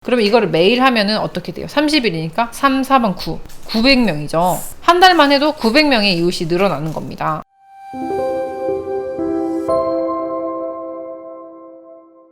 그러면 이거를 매일 하면은 어떻게 돼요? 30일이니까 3, 4번 9. 900명이죠. 한 달만 해도 900명의 이웃이 늘어나는 겁니다.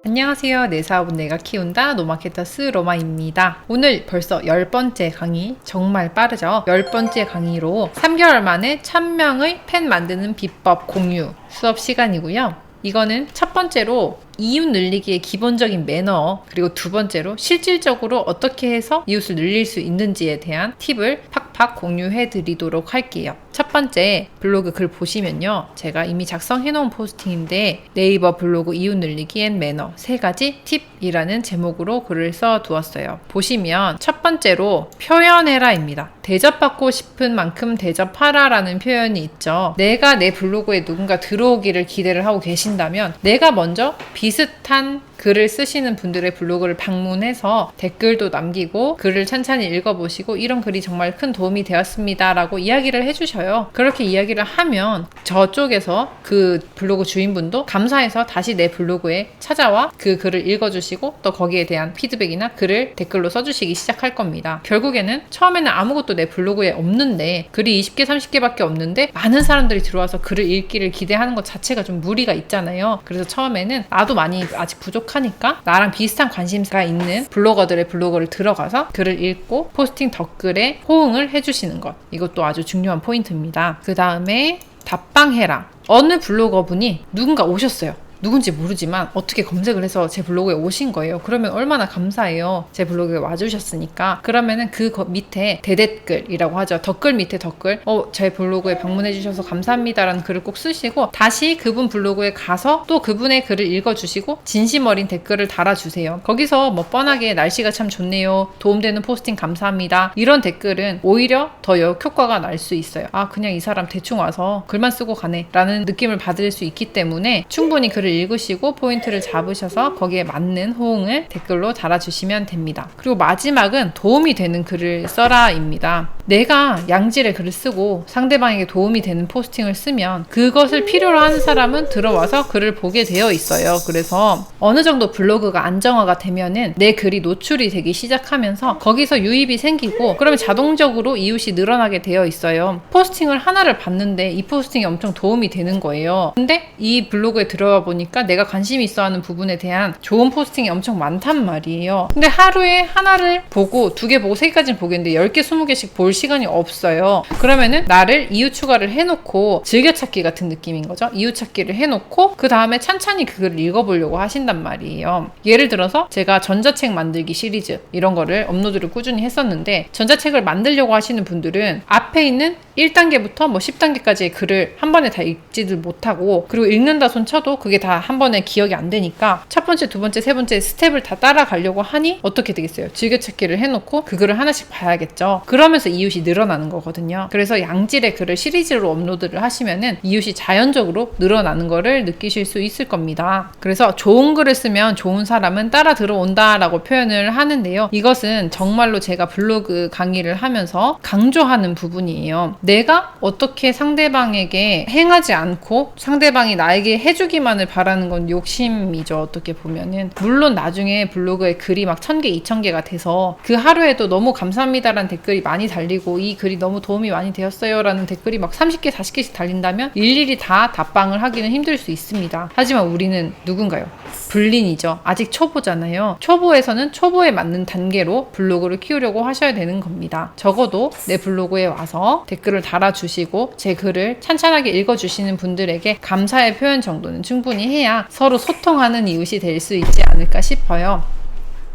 안녕하세요. 내 사업은 내가 키운다 노마케터스 로마입니다. 오늘 벌써 10번째 강의, 정말 빠르죠? 10번째 강의로 3개월 만에 1000명의 팬 만드는 비법 공유 수업 시간이고요. 이거는 첫 번째로 이웃 늘리기의 기본적인 매너, 그리고 두 번째로 실질적으로 어떻게 해서 이웃을 늘릴 수 있는지에 대한 팁을 팍팍 공유해 드리도록 할게요. 첫 번째 블로그 글 보시면요, 제가 이미 작성해 놓은 포스팅인데 네이버 블로그 이웃 늘리기 앤 매너 3가지 팁이라는 제목으로 글을 써 두었어요. 보시면 첫 번째로 표현해라 입니다. 대접받고 싶은 만큼 대접하라 라는 표현이 있죠. 내가 내 블로그에 누군가 들어오기를 기대를 하고 계신다면 내가 먼저 비슷한 글을 쓰시는 분들의 블로그를 방문해서 댓글도 남기고 글을 찬찬히 읽어보시고 이런 글이 정말 큰 도움이 되었습니다 라고 이야기를 해주셔요. 그렇게 이야기를 하면 저쪽에서 그 블로그 주인분도 감사해서 다시 내 블로그에 찾아와 그 글을 읽어주시고 또 거기에 대한 피드백이나 글을 댓글로 써주시기 시작할 겁니다. 결국에는 처음에는 아무것도 내 블로그에 없는데 글이 20개 30개밖에 없는데 많은 사람들이 들어와서 글을 읽기를 기대하는 것 자체가 좀 무리가 있잖아요. 그래서 처음에는 나도 많이 아직 부족하니까 나랑 비슷한 관심사가 있는 블로거들의 블로그를 들어가서 글을 읽고 포스팅 댓글에 호응을 해주시는 것, 이것도 아주 중요한 포인트입니다. 그 다음에 답방해라. 어느 블로거분이 누군가 오셨어요. 누군지 모르지만 어떻게 검색을 해서 제 블로그에 오신 거예요. 그러면 얼마나 감사해요. 제 블로그에 와주셨으니까. 그러면은 그 밑에 대댓글이라고 하죠. 댓글 밑에 댓글, 제 블로그에 방문해 주셔서 감사합니다 라는 글을 꼭 쓰시고 다시 그분 블로그에 가서 또 그분의 글을 읽어주시고 진심 어린 댓글을 달아주세요. 거기서 뭐 뻔하게 날씨가 참 좋네요, 도움되는 포스팅 감사합니다, 이런 댓글은 오히려 더 역효과가 날 수 있어요. 아, 그냥 이 사람 대충 와서 글만 쓰고 가네 라는 느낌을 받을 수 있기 때문에 충분히 글을 읽으시고 포인트를 잡으셔서 거기에 맞는 호응을 댓글로 달아주시면 됩니다. 그리고 마지막은 도움이 되는 글을 써라 입니다. 내가 양질의 글을 쓰고 상대방에게 도움이 되는 포스팅을 쓰면 그것을 필요로 하는 사람은 들어와서 글을 보게 되어 있어요. 그래서 어느 정도 블로그가 안정화가 되면은 내 글이 노출이 되기 시작하면서 거기서 유입이 생기고 그러면 자동적으로 이웃이 늘어나게 되어 있어요. 포스팅을 하나를 봤는데 이 포스팅이 엄청 도움이 되는 거예요. 근데 이 블로그에 들어와 보니까 내가 관심이 있어 하는 부분에 대한 좋은 포스팅이 엄청 많단 말이에요. 근데 하루에 하나를 보고 2개 보고 3개까지는 보겠는데 10개 20개씩 볼 시간이 없어요. 그러면은 나를 이웃 추가를 해놓고 즐겨찾기 같은 느낌인 거죠. 이웃 찾기를 해놓고 그 다음에 찬찬히 그걸 읽어보려고 하신단 말이에요. 예를 들어서 제가 전자책 만들기 시리즈 이런 거를 업로드를 꾸준히 했었는데, 전자책을 만들려고 하시는 분들은 앞에 있는 1단계부터 뭐 10단계까지의 글을 한 번에 다 읽지를 못하고, 그리고 읽는다 손 쳐도 그게 다 한 번에 기억이 안 되니까 첫 번째, 두 번째, 세 번째 스텝을 다 따라가려고 하니 어떻게 되겠어요? 즐겨찾기를 해놓고 그 글을 하나씩 봐야겠죠. 그러면서 이웃이 늘어나는 거거든요. 그래서 양질의 글을 시리즈로 업로드를 하시면은 이웃이 자연적으로 늘어나는 거를 느끼실 수 있을 겁니다. 그래서 좋은 글을 쓰면 좋은 사람은 따라 들어온다라고 표현을 하는데요. 이것은 정말로 제가 블로그 강의를 하면서 강조하는 부분이에요. 내가 어떻게 상대방에게 행하지 않고 상대방이 나에게 해주기만을 바라는 건 욕심이죠. 어떻게 보면은. 물론 나중에 블로그에 글이 막 1000개, 2000개가 돼서 그 하루에도 너무 감사합니다라는 댓글이 많이 달리고 이 글이 너무 도움이 많이 되었어요 라는 댓글이 막 30개, 40개씩 달린다면 일일이 다 답방을 하기는 힘들 수 있습니다. 하지만 우리는 누군가요? 불린이죠. 아직 초보잖아요. 초보에서는 초보에 맞는 단계로 블로그를 키우려고 하셔야 되는 겁니다. 적어도 내 블로그에 와서 댓글을 달아주시고 제 글을 찬찬하게 읽어주시는 분들에게 감사의 표현 정도는 충분히 해야 서로 소통하는 이웃이 될 수 있지 않을까 싶어요.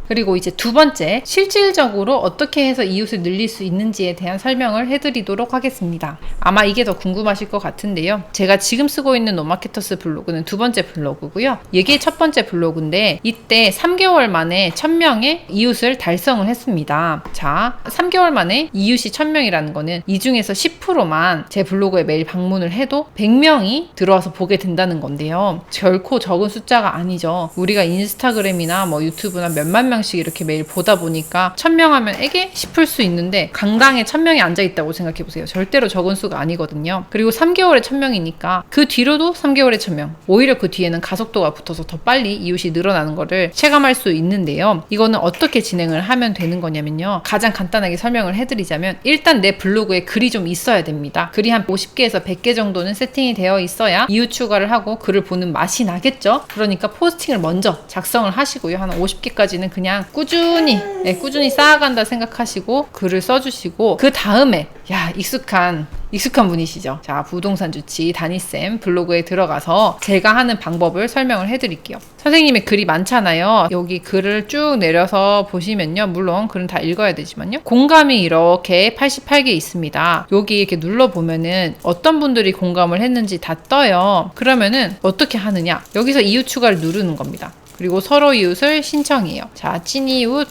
그리고 이제 두 번째, 실질적으로 어떻게 해서 이웃을 늘릴 수 있는지에 대한 설명을 해드리도록 하겠습니다. 아마 이게 더 궁금하실 것 같은데요. 제가 지금 쓰고 있는 노마케터스 블로그는 두 번째 블로그고요. 이게 첫 번째 블로그인데 이때 3개월 만에 1000명의 이웃을 달성을 했습니다. 자, 3개월 만에 이웃이 1000명이라는 거는 이 중에서 10%만 제 블로그에 매일 방문을 해도 100명이 들어와서 보게 된다는 건데요. 결코 적은 숫자가 아니죠. 우리가 인스타그램이나 뭐 유튜브나 몇만 명 명씩 이렇게 매일 보다 보니까 1000명 하면 에게 싶을 수 있는데 강당에 1000명이 앉아있다고 생각해보세요. 절대로 적은 수가 아니거든요. 그리고 3개월에 1000명이니까 그 뒤로도 3개월에 1000명. 오히려 그 뒤에는 가속도가 붙어서 더 빨리 이웃이 늘어나는 거를 체감할 수 있는데요. 이거는 어떻게 진행을 하면 되는 거냐면요. 가장 간단하게 설명을 해드리자면 일단 내 블로그에 글이 좀 있어야 됩니다. 글이 한 50개에서 100개 정도는 세팅이 되어 있어야 이웃 추가를 하고 글을 보는 맛이 나겠죠. 그러니까 포스팅을 먼저 작성을 하시고요. 한 50개까지는 그냥 꾸준히 쌓아간다 생각하시고 글을 써주시고 그 다음에 익숙한 분이시죠. 자, 부동산 주치 다니쌤 블로그에 들어가서 제가 하는 방법을 설명을 해드릴게요. 선생님의 글이 많잖아요. 여기 글을 쭉 내려서 보시면요. 물론 글은 다 읽어야 되지만요. 공감이 이렇게 88개 있습니다. 여기 이렇게 눌러보면은 어떤 분들이 공감을 했는지 다 떠요. 그러면은 어떻게 하느냐? 여기서 이웃 추가를 누르는 겁니다. 그리고 서로 이웃을 신청해요. 자, 찐이웃,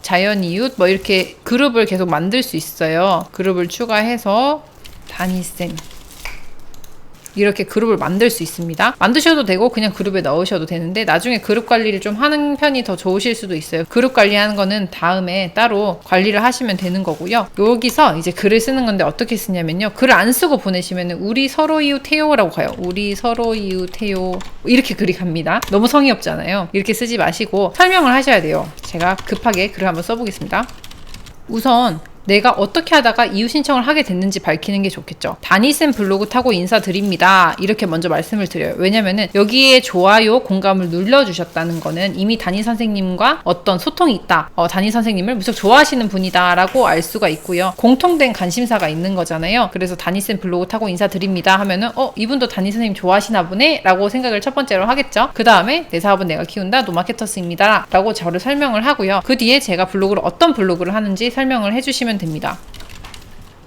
자연이웃, 이렇게 그룹을 계속 만들 수 있어요. 그룹을 추가해서 다니쌤 이렇게 그룹을 만들 수 있습니다. 만드셔도 되고 그냥 그룹에 넣으셔도 되는데 나중에 그룹 관리를 좀 하는 편이 더 좋으실 수도 있어요. 그룹 관리하는 거는 다음에 따로 관리를 하시면 되는 거고요. 여기서 이제 글을 쓰는 건데 어떻게 쓰냐면요. 글을 안 쓰고 보내시면 우리 서로 이웃해요라고 가요. 우리 서로 이웃해요 이렇게 글이 갑니다. 너무 성의 없잖아요. 이렇게 쓰지 마시고 설명을 하셔야 돼요. 제가 급하게 글을 한번 써보겠습니다. 우선 내가 어떻게 하다가 이웃 신청을 하게 됐는지 밝히는 게 좋겠죠. 다니쌤 블로그 타고 인사드립니다. 이렇게 먼저 말씀을 드려요. 왜냐면은 여기에 좋아요, 공감을 눌러주셨다는 거는 이미 담임 선생님과 어떤 소통이 있다. 담임 선생님을 무척 좋아하시는 분이다 라고 알 수가 있고요. 공통된 관심사가 있는 거잖아요. 그래서 다니쌤 블로그 타고 인사드립니다 하면은 이분도 담임 선생님 좋아하시나 보네 라고 생각을 첫 번째로 하겠죠. 그 다음에 내 사업은 내가 키운다 노마케터스입니다 라고 저를 설명을 하고요. 그 뒤에 제가 어떤 블로그를 하는지 설명을 해주시면 됩니다.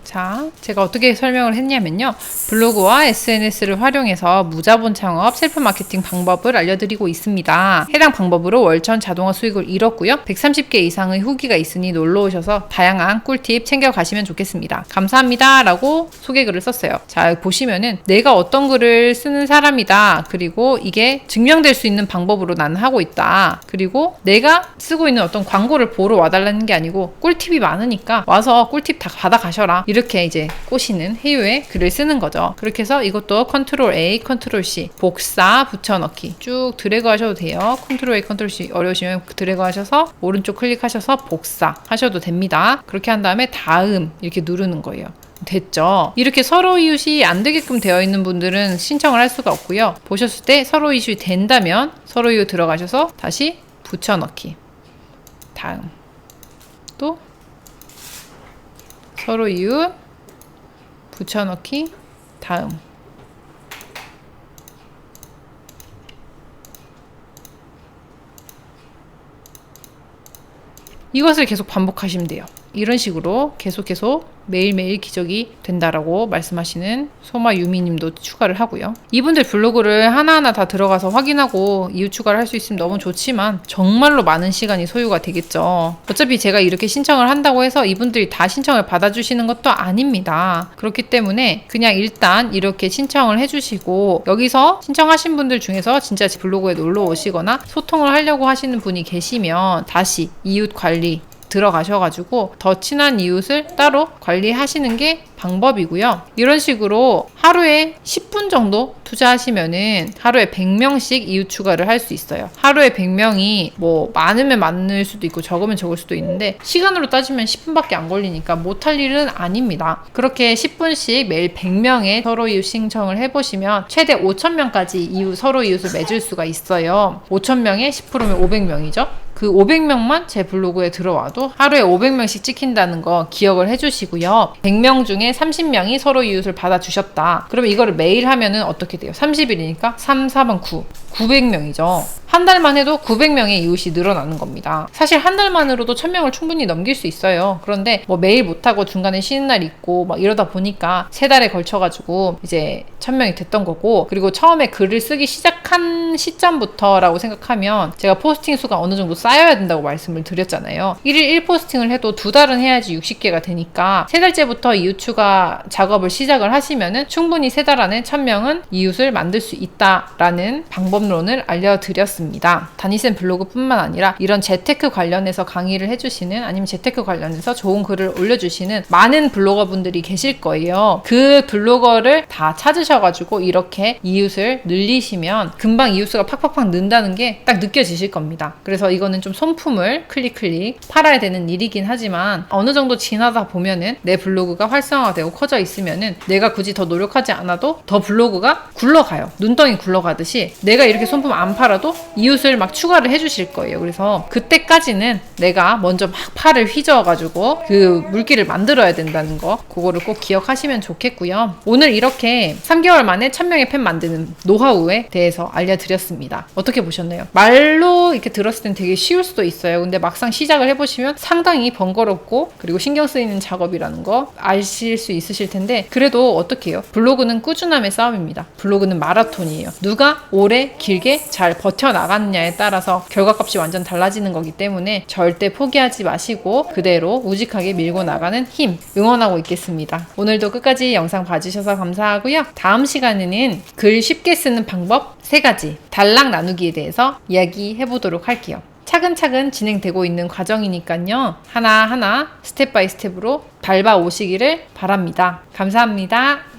자, 제가 어떻게 설명을 했냐면요. 블로그와 SNS를 활용해서 무자본 창업 셀프 마케팅 방법을 알려드리고 있습니다. 해당 방법으로 월천 자동화 수익을 이뤘고요. 130개 이상의 후기가 있으니 놀러오셔서 다양한 꿀팁 챙겨가시면 좋겠습니다. 감사합니다 라고 소개글을 썼어요. 자, 보시면은 내가 어떤 글을 쓰는 사람이다. 그리고 이게 증명될 수 있는 방법으로 나는 하고 있다. 그리고 내가 쓰고 있는 어떤 광고를 보러 와달라는 게 아니고 꿀팁이 많으니까 와서 꿀팁 다 받아가셔라. 이렇게 이제 꼬시는 해유의 글을 쓰는 거죠. 그렇게 해서 이것도 컨트롤 A, 컨트롤 C, 복사, 붙여넣기 쭉 드래그 하셔도 돼요. 컨트롤 A, 컨트롤 C 어려우시면 드래그 하셔서 오른쪽 클릭하셔서 복사 하셔도 됩니다. 그렇게 한 다음에 다음 이렇게 누르는 거예요. 됐죠? 이렇게 서로 이웃이 안 되게끔 되어 있는 분들은 신청을 할 수가 없고요. 보셨을 때 서로 이웃이 된다면 서로 이웃 들어가셔서 다시 붙여넣기 다음 또 서로 이웃 붙여넣기 다음 이것을 계속 반복하시면 돼요. 이런 식으로 계속 매일매일 기적이 된다라고 말씀하시는 소마유미님도 추가를 하고요. 이분들 블로그를 하나하나 다 들어가서 확인하고 이웃 추가를 할 수 있으면 너무 좋지만 정말로 많은 시간이 소요가 되겠죠. 어차피 제가 이렇게 신청을 한다고 해서 이분들이 다 신청을 받아주시는 것도 아닙니다. 그렇기 때문에 그냥 일단 이렇게 신청을 해주시고 여기서 신청하신 분들 중에서 진짜 제 블로그에 놀러 오시거나 소통을 하려고 하시는 분이 계시면 다시 이웃 관리 들어가셔가지고 더 친한 이웃을 따로 관리하시는 게 방법이고요. 이런 식으로 하루에 10분 정도 투자하시면은 하루에 100명씩 이웃 추가를 할 수 있어요. 하루에 100명이 많으면 많을 수도 있고 적으면 적을 수도 있는데 시간으로 따지면 10분밖에 안 걸리니까 못할 일은 아닙니다. 그렇게 10분씩 매일 100명의 서로 이웃 신청을 해보시면 최대 5,000명까지 서로 이웃을 맺을 수가 있어요. 5,000명에 10%면 500명이죠. 그 500명만 제 블로그에 들어와도 하루에 500명씩 찍힌다는 거 기억을 해주시고요. 100명 중에 30명이 서로 이웃을 받아주셨다. 그러면 이거를 매일 하면은 어떻게 돼요? 30일이니까 3, 4번 9. 900명이죠. 한 달만 해도 900명의 이웃이 늘어나는 겁니다. 사실 한 달만으로도 1000명을 충분히 넘길 수 있어요. 그런데 매일 못하고 중간에 쉬는 날 있고 이러다 보니까 3달에 걸쳐가지고 이제 1000명이 됐던 거고, 그리고 처음에 글을 쓰기 시작한 시점부터라고 생각하면 제가 포스팅 수가 어느 정도 쌓여야 된다고 말씀을 드렸잖아요. 1일 1포스팅을 해도 2달은 해야지 60개가 되니까 3달째부터 이웃 추가 작업을 시작을 하시면은 충분히 3달 안에 1000명은 이웃을 만들 수 있다라는 방법 방법론을 알려드렸습니다. 다니센 블로그뿐만 아니라 이런 재테크 관련해서 강의를 해주시는, 아니면 재테크 관련해서 좋은 글을 올려주시는 많은 블로거분들이 계실 거예요. 그 블로거를 다 찾으셔가지고 이렇게 이웃을 늘리시면 금방 이웃수가 팍팍팍 는다는 게 딱 느껴지실 겁니다. 그래서 이거는 좀 손품을 클릭 팔아야 되는 일이긴 하지만 어느 정도 지나다 보면은 내 블로그가 활성화되고 커져 있으면은 내가 굳이 더 노력하지 않아도 더 블로그가 굴러가요. 눈덩이 굴러가듯이 내가 이렇게 손품 안 팔아도 이웃을 막 추가를 해주실 거예요. 그래서 그때까지는 내가 먼저 막 팔을 휘저어가지고 그 물기를 만들어야 된다는 거, 그거를 꼭 기억하시면 좋겠고요. 오늘 이렇게 3개월 만에 1000명의 팬 만드는 노하우에 대해서 알려드렸습니다. 어떻게 보셨나요? 말로 이렇게 들었을 땐 되게 쉬울 수도 있어요. 근데 막상 시작을 해보시면 상당히 번거롭고 그리고 신경 쓰이는 작업이라는 거 아실 수 있으실 텐데, 그래도 어떻게 해요? 블로그는 꾸준함의 싸움입니다. 블로그는 마라톤이에요. 누가 오래 길게 잘 버텨나갔느냐에 따라서 결과값이 완전 달라지는 거기 때문에 절대 포기하지 마시고 그대로 우직하게 밀고 나가는 힘 응원하고 있겠습니다. 오늘도 끝까지 영상 봐주셔서 감사하고요. 다음 시간에는 글 쉽게 쓰는 방법 3가지 단락 나누기에 대해서 이야기해 보도록 할게요. 차근차근 진행되고 있는 과정이니까요. 하나하나 스텝 바이 스텝으로 밟아 오시기를 바랍니다. 감사합니다.